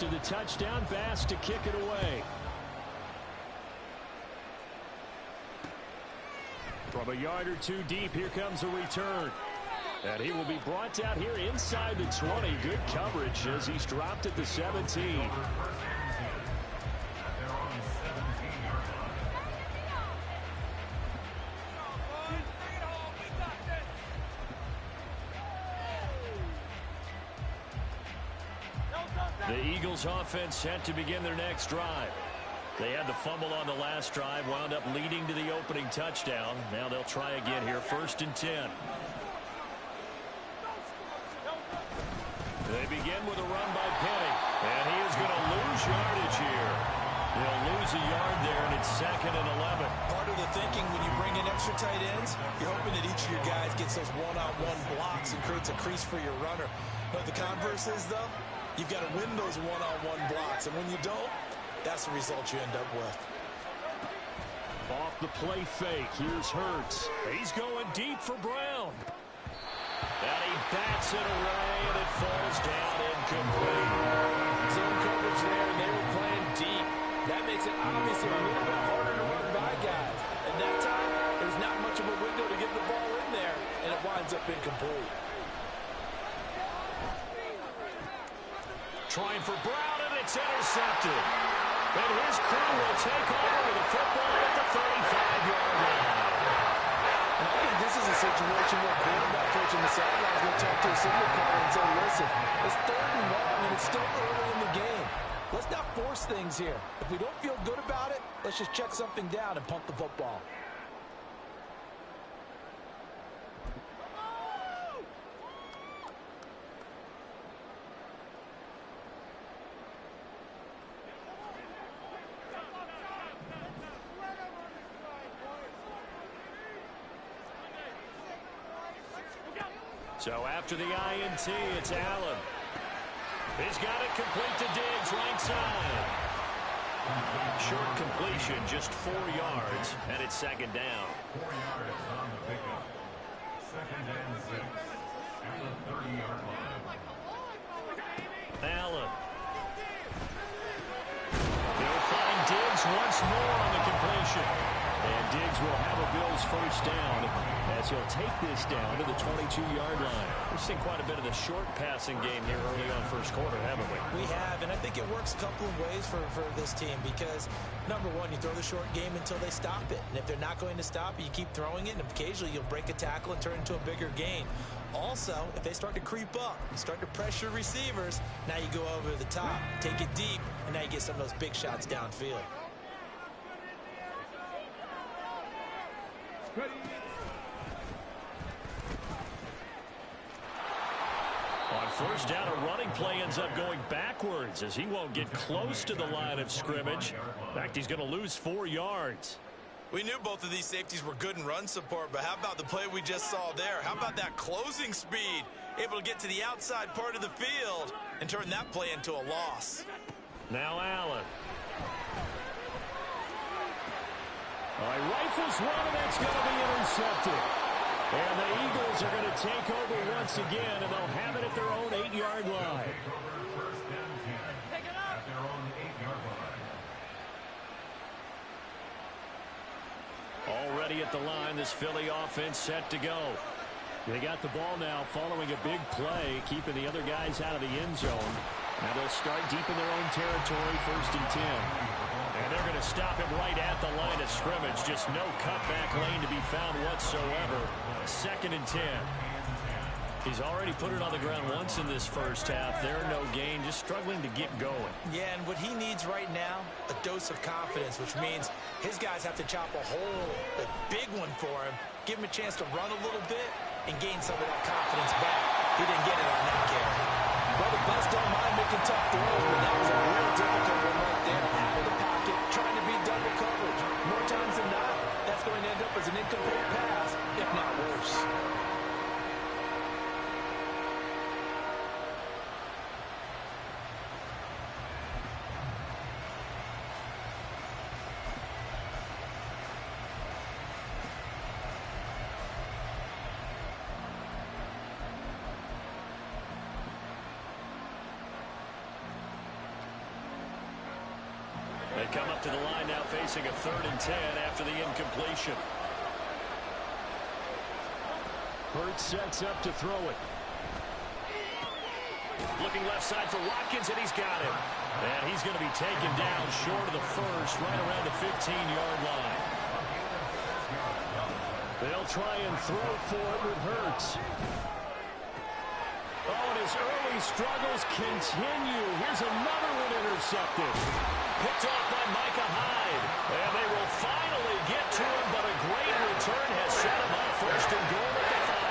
after the touchdown. Bass to kick it away. From a yard or two deep, here comes a return. And he will be brought down here inside the 20. Good coverage as he's dropped at the 17. The Eagles offense set to begin their next drive. They had the fumble on the last drive, wound up leading to the opening touchdown. Now they'll try again here, 1st and 10. They begin with a run by Penny, and he is going to lose yardage here. He'll lose a yard there, and it's 2nd and 11. Part of the thinking when you bring in extra tight ends, you're hoping that each of your guys gets those one-on-one blocks and creates a crease for your runner. But the converse is, though, you've got to win those one-on-one blocks, and when you don't, that's the result you end up with. Off the play fake, here's Hurts. He's going deep for Brown. And he bats it away, and it falls down incomplete. Zone coverage there, and they were playing deep. That makes it obviously a little bit harder to run by guys. At that time, there's not much of a window to get the ball in there, and it winds up incomplete. Trying for Brown, and it's intercepted. And his crew will take over with the football at the 35-yard line. And I think this is a situation where quarterback coach in the sidelines will talk to a signal caller and say, listen, it's 3rd and long, and it's still early in the game. Let's not force things here. If we don't feel good about it, let's just check something down and punt the football. So after the INT, it's Allen. He's got it complete to Diggs, right side. Short completion, just 4 yards, and it's 2nd down. 4 yards on the pickup. 2nd and 6 at the 30-yard line. Allen. They'll find Diggs once more on the completion. And Diggs will have a Bills 1st down as he'll take this down to the 22-yard line. We've seen quite a bit of the short passing game here early on 1st quarter, haven't we? We have, and I think it works a couple of ways for this team because, number one, you throw the short game until they stop it. And if they're not going to stop it, you keep throwing it, and occasionally you'll break a tackle and turn it into a bigger gain. Also, if they start to creep up, start to pressure receivers, now you go over the top, take it deep, and now you get some of those big shots downfield. On 1st down, a running play ends up going backwards as he won't get close to the line of scrimmage. In fact, he's going to lose 4 yards. We knew both of these safeties were good in run support, but how about the play we just saw there? How about that closing speed? Able to get to the outside part of the field and turn that play into a loss. Now Allen. Rifles one, and that's going to be intercepted. And the Eagles are going to take over once again, and they'll have it at their own 8-yard line. First down 10 at their own 8-yard line. Already at the line, this Philly offense set to go. They got the ball now following a big play, keeping the other guys out of the end zone. Now they'll start deep in their own territory, 1st and 10. And they're going to stop him right at the line of scrimmage. Just no cutback lane to be found whatsoever. 2nd and 10. He's already put it on the ground once in this 1st half. There, no gain, just struggling to get going. Yeah, and what he needs right now, a dose of confidence, which means his guys have to chop a hole, a big one for him, give him a chance to run a little bit, and gain some of that confidence back. He didn't get it on that carry. Well, the best don't mind making tough throws, but that was a real difficult one right there. Out of the pocket, trying to beat double coverage. More times than not, that's going to end up as an incomplete pass, if not worse. come up to the line now facing a 3rd and 10 after the incompletion. Hurts sets up to throw it. Looking left side for Watkins, and he's got him. And he's going to be taken down short of the first, right around the 15-yard line. They'll try and throw for it with Hurts. Oh, and his early struggles continue. Here's another one intercepted. Picked off by Micah Hyde. And they will finally get to him, but a great return has set him up. 1st and goal at the 5.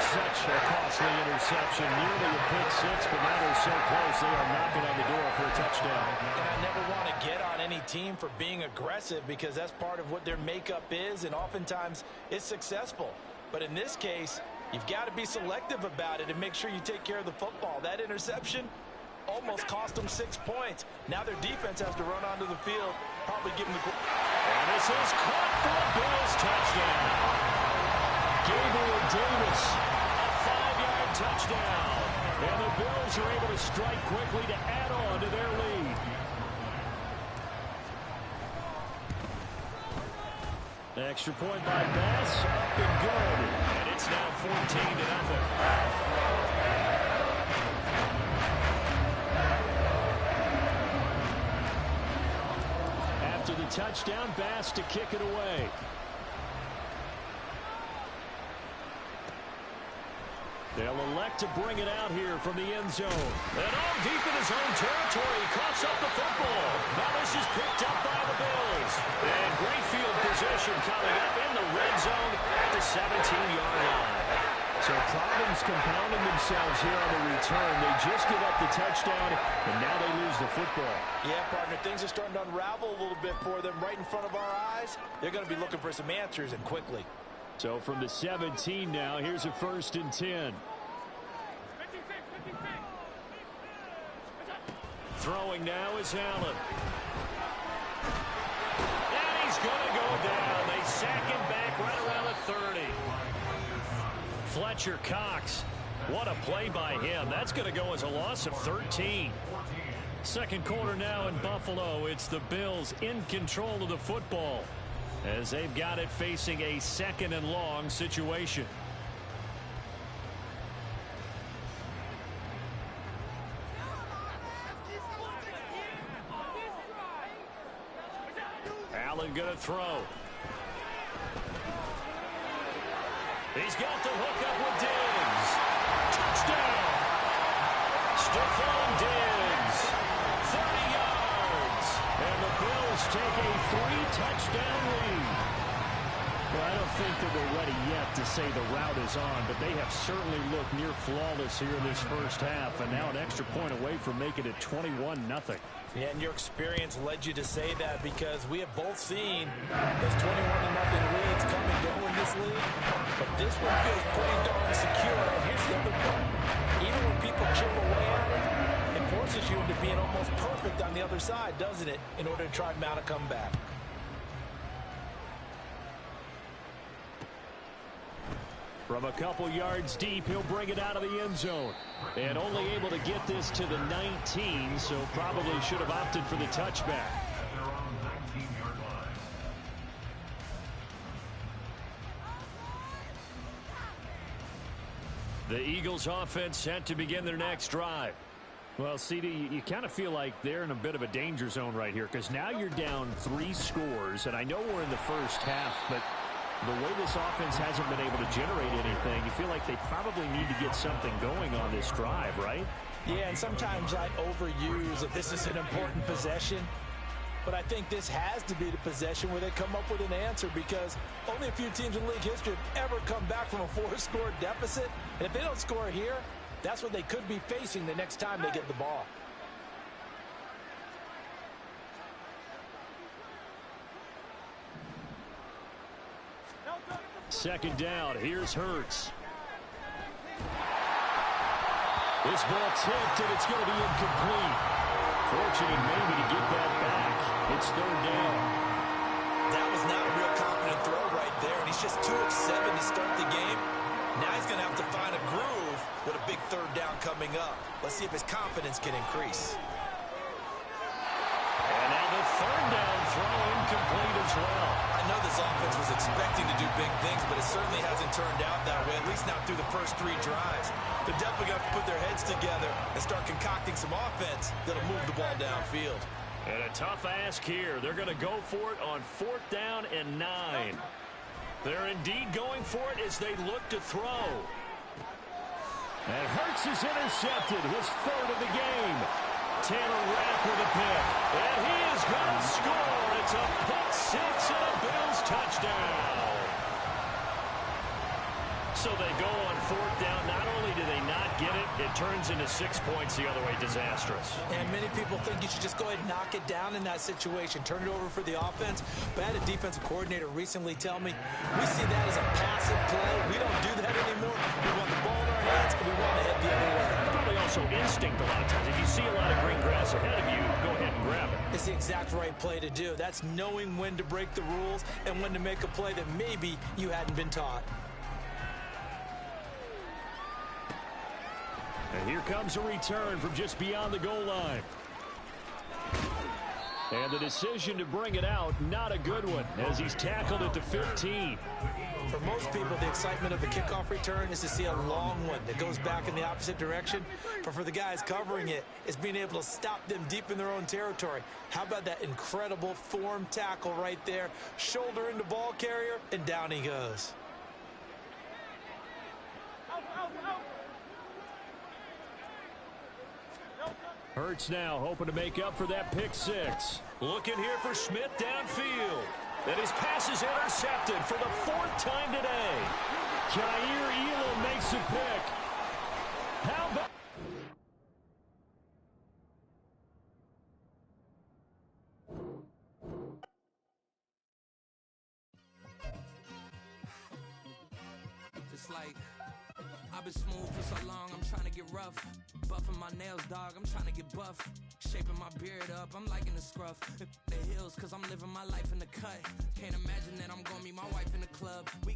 Such a costly interception. Nearly a pick 6, but now they're so close they are knocking on the door for a touchdown. And I never want to get on any team for being aggressive because that's part of what their makeup is, and oftentimes it's successful. But in this case, you've got to be selective about it and make sure you take care of the football. That interception almost cost them 6 points. Now their defense has to run onto the field, probably give them the... And this is caught for a Bills touchdown. Gabriel Davis, a 5-yard touchdown. And the Bills are able to strike quickly to add on to their lead. Extra point by Bass, up and good. And it's now 14-0. After the touchdown, Bass to kick it away. They'll elect to bring it out here from the end zone. And all deep in his own territory, coughs up the football. Now this is picked up by the Bills. And great field position coming up in the red zone at the 17-yard line. So problems compounding themselves here on the return. They just give up the touchdown, and now they lose the football. Yeah, partner, things are starting to unravel a little bit for them right in front of our eyes. They're going to be looking for some answers, and quickly. So from the 17 now, here's a 1st and 10. Throwing now is Allen. And he's going to go down. They sack him back right around the 30. Fletcher Cox. What a play by him. That's going to go as a loss of 13. Second quarter now in Buffalo. It's the Bills in control of the football, as they've got it facing a 2nd and long situation. Allen going to throw. He's got the hook up with Diggs. Touchdown! Stephon Diggs. 30 yards. And the Bills take a 3-touchdown lead. Well, I don't think that we're ready yet to say the route is on, but they have certainly looked near flawless here in this first half, and now an extra point away from making it 21-0. Yeah, and your experience led you to say that, because we have both seen those 21-0 leads come and go in this league, but this one feels pretty darn secure. And here's the other part. Even when people chip away at it, it forces you into being almost perfect on the other side, doesn't it, in order to try and mount a comeback. From a couple yards deep, he'll bring it out of the end zone. And only able to get this to the 19, so probably should have opted for the touchback. The Eagles offense set to begin their next drive. Well, CD, you kind of feel like they're in a bit of a danger zone right here, because now you're down 3 scores, and I know we're in the first half, but the way this offense hasn't been able to generate anything, you feel like they probably need to get something going on this drive, right? Yeah, and sometimes I overuse that this is an important possession, but I think this has to be the possession where they come up with an answer, because only a few teams in league history have ever come back from a 4-score deficit, and if they don't score here, that's what they could be facing the next time they get the ball. Second down, here's Hurts. This ball tipped, and it's going to be incomplete. Fortunate maybe to get that back. It's 3rd down. That was not a real confident throw right there, and he's just 2 of 7 to start the game. Now he's going to have to find a groove with a big 3rd down coming up. Let's see if his confidence can increase. And now the third down throw incomplete as well. I know this offense was expecting to do big things, but it certainly hasn't turned out that way, at least not through the first 3 drives. They're definitely going to put their heads together and start concocting some offense that'll move the ball downfield. And a tough ask here. They're going to go for it on 4th down and 9. They're indeed going for it as they look to throw. And Hurts is intercepted, his 3rd of the game. Taylor Rapp with a pick. And he is going to score. It's a pick 6 and a Bills touchdown. So they go on 4th down. Not only do they not get it, it turns into 6 points the other way. Disastrous. And many people think you should just go ahead and knock it down in that situation. Turn it over for the offense. But I had a defensive coordinator recently tell me, we see that as a passive play. We don't do that anymore. We want the ball in our hands, and we want to head the other way. Probably also instinct a lot of times. If you see a lot of green grass ahead of you, go ahead and grab it. It's the exact right play to do. That's knowing when to break the rules and when to make a play that maybe you hadn't been taught. And here comes a return from just beyond the goal line. And the decision to bring it out, not a good one, as he's tackled at the 15. For most people, the excitement of the kickoff return is to see a long one that goes back in the opposite direction. But for the guys covering it, it's being able to stop them deep in their own territory. How about that incredible form tackle right there? Shoulder into ball carrier, and down he goes. Hurts now hoping to make up for that pick 6. Looking here for Smith downfield. And his pass is intercepted for the 4th time today. Jair Elam makes a pick. How about... Just like I've been smooth for so long, I'm trying to get rough. Buffing my nails, dog, I'm trying to get buff. Shaping my beard up, I'm liking the scruff. The heels, cause I'm living my life in the cut. Can't imagine that I'm gonna meet my wife in the club. We